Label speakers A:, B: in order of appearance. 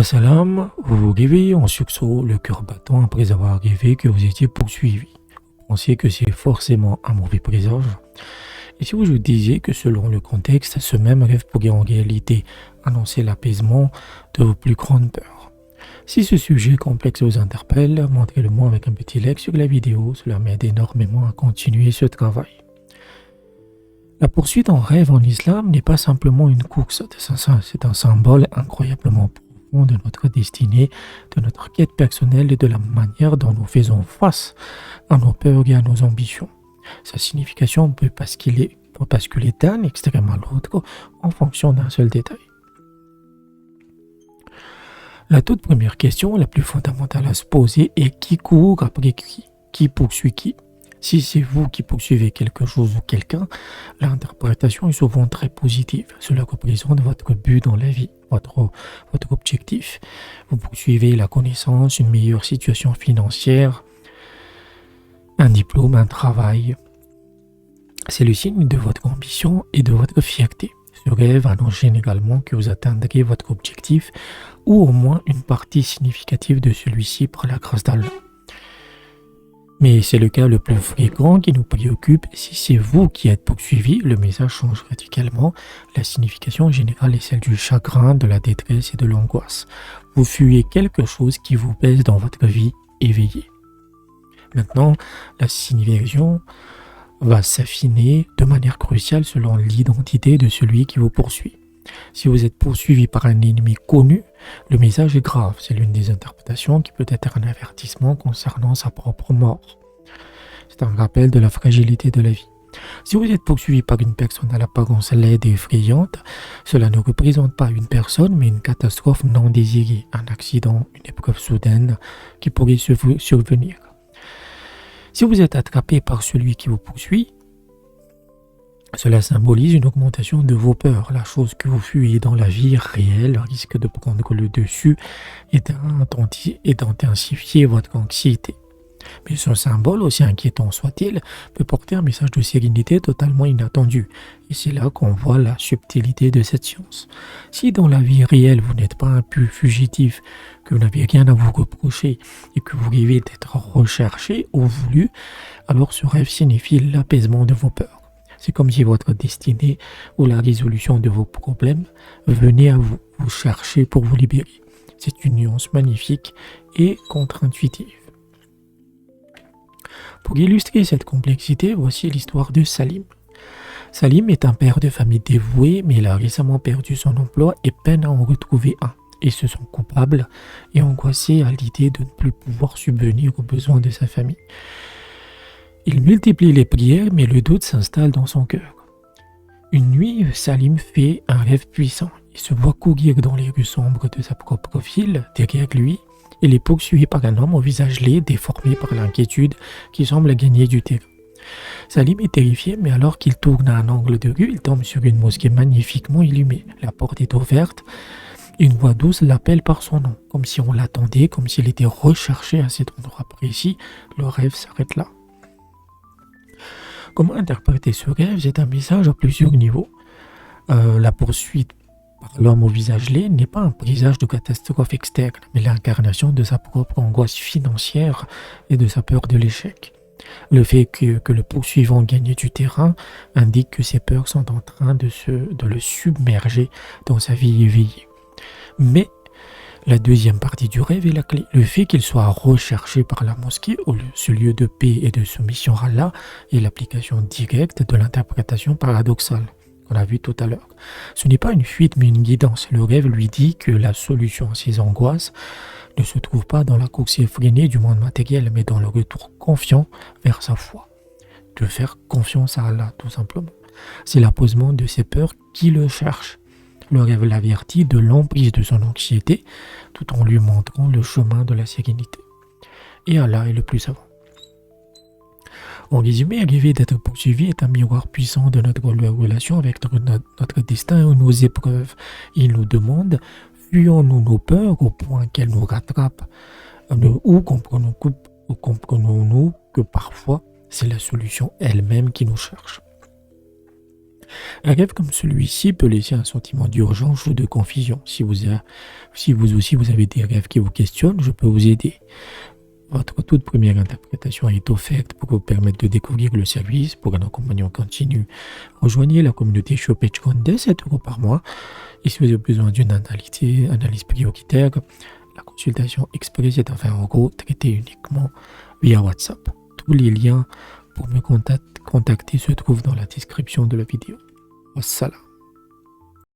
A: Salam, vous vous réveillez en sursaut, le cœur battant après avoir rêvé que vous étiez poursuivi. Vous pensez que c'est forcément un mauvais présage. Et si je vous disais que selon le contexte, ce même rêve pourrait en réalité annoncer l'apaisement de vos plus grandes peurs. Si ce sujet complexe vous interpelle, montrez-le moi avec un petit like sur la vidéo, cela m'aide énormément à continuer ce travail. La poursuite en rêve en islam n'est pas simplement une course, c'est un symbole incroyablement profond de notre destinée, de notre quête personnelle et de la manière dont nous faisons face à nos peurs et à nos ambitions. Sa signification peut basculer d'un extrême à l'autre en fonction d'un seul détail. La toute première question, la plus fondamentale à se poser, est qui court après qui? Qui poursuit qui? Si c'est vous qui poursuivez quelque chose ou quelqu'un, l'interprétation est souvent très positive. Cela représente votre but dans la vie, votre objectif. Vous poursuivez la connaissance, une meilleure situation financière, un diplôme, un travail. C'est le signe de votre ambition et de votre fierté. Ce rêve annonce généralement que vous atteindrez votre objectif ou au moins une partie significative de celui-ci par la grâce d'Allah. Mais c'est le cas le plus fréquent qui nous préoccupe. Si c'est vous qui êtes poursuivi, le message change radicalement. La signification générale est celle du chagrin, de la détresse et de l'angoisse. Vous fuyez quelque chose qui vous pèse dans votre vie éveillée. Maintenant, la signification va s'affiner de manière cruciale selon l'identité de celui qui vous poursuit. Si vous êtes poursuivi par un ennemi connu, le message est grave. C'est l'une des interprétations qui peut être un avertissement concernant sa propre mort. C'est un rappel de la fragilité de la vie. Si vous êtes poursuivi par une personne à l'apparence laide et effrayante, cela ne représente pas une personne, mais une catastrophe non désirée, un accident, une épreuve soudaine qui pourrait survenir. Si vous êtes attrapé par celui qui vous poursuit, cela symbolise une augmentation de vos peurs. La chose que vous fuyez dans la vie réelle risque de prendre le dessus et d'intensifier votre anxiété. Mais ce symbole, aussi inquiétant soit-il, peut porter un message de sérénité totalement inattendu. Et c'est là qu'on voit la subtilité de cette science. Si dans la vie réelle, vous n'êtes pas un peu fugitif, que vous n'avez rien à vous reprocher et que vous rêvez d'être recherché ou voulu, alors ce rêve signifie l'apaisement de vos peurs. C'est comme si votre destinée ou la résolution de vos problèmes venait à vous chercher pour vous libérer. C'est une nuance magnifique et contre-intuitive. Pour illustrer cette complexité, voici l'histoire de Salim. Salim est un père de famille dévoué, mais il a récemment perdu son emploi et peine à en retrouver un. Il se sent coupable et angoissé à l'idée de ne plus pouvoir subvenir aux besoins de sa famille. Il multiplie les prières, mais le doute s'installe dans son cœur. Une nuit, Salim fait un rêve puissant. Il se voit courir dans les rues sombres de sa propre ville. Derrière lui, il est poursuivi par un homme au visage laid, déformé par l'inquiétude, qui semble gagner du terrain. Salim est terrifié, mais alors qu'il tourne à un angle de rue, il tombe sur une mosquée magnifiquement illumée. La porte est ouverte. Une voix douce l'appelle par son nom, comme si on l'attendait, comme s'il était recherché à cet endroit précis. Le rêve s'arrête là. Comment interpréter ce rêve? C'est un message à plusieurs niveaux. La poursuite par l'homme au visage laid n'est pas un présage de catastrophe externe, mais l'incarnation de sa propre angoisse financière et de sa peur de l'échec. Le fait que le poursuivant gagne du terrain indique que ses peurs sont en train de le submerger dans sa vie éveillée. Mais la deuxième partie du rêve est la clé. Le fait qu'il soit recherché par la mosquée, ce lieu de paix et de soumission à Allah, est l'application directe de l'interprétation paradoxale qu'on a vu tout à l'heure. Ce n'est pas une fuite mais une guidance. Le rêve lui dit que la solution à ses angoisses ne se trouve pas dans la course effrénée du monde matériel, mais dans le retour confiant vers sa foi. De faire confiance à Allah, tout simplement. C'est l'apposement de ses peurs qui le cherche. Le rêve l'avertit de l'emprise de son anxiété, tout en lui montrant le chemin de la sérénité. Et Allah est le plus savant. En résumé, rêver d'être poursuivi est un miroir puissant de notre relation avec notre destin et nos épreuves. Il nous demande, fuyons-nous nos peurs au point qu'elles nous rattrapent, ou comprenons-nous que parfois c'est la solution elle-même qui nous cherche. Un rêve comme celui-ci peut laisser un sentiment d'urgence ou de confusion. Si vous aussi vous avez des rêves qui vous questionnent, je peux vous aider. Votre toute première interprétation est offerte pour vous permettre de découvrir le service pour un accompagnement continu. Rejoignez la communauté Shopetchcon dès 7 € par mois. Et si vous avez besoin d'une analyse prioritaire, la consultation express est à 20 € traitée uniquement via WhatsApp. Tous les liens pour me contacter se trouvent dans la description de la vidéo. Wassalam.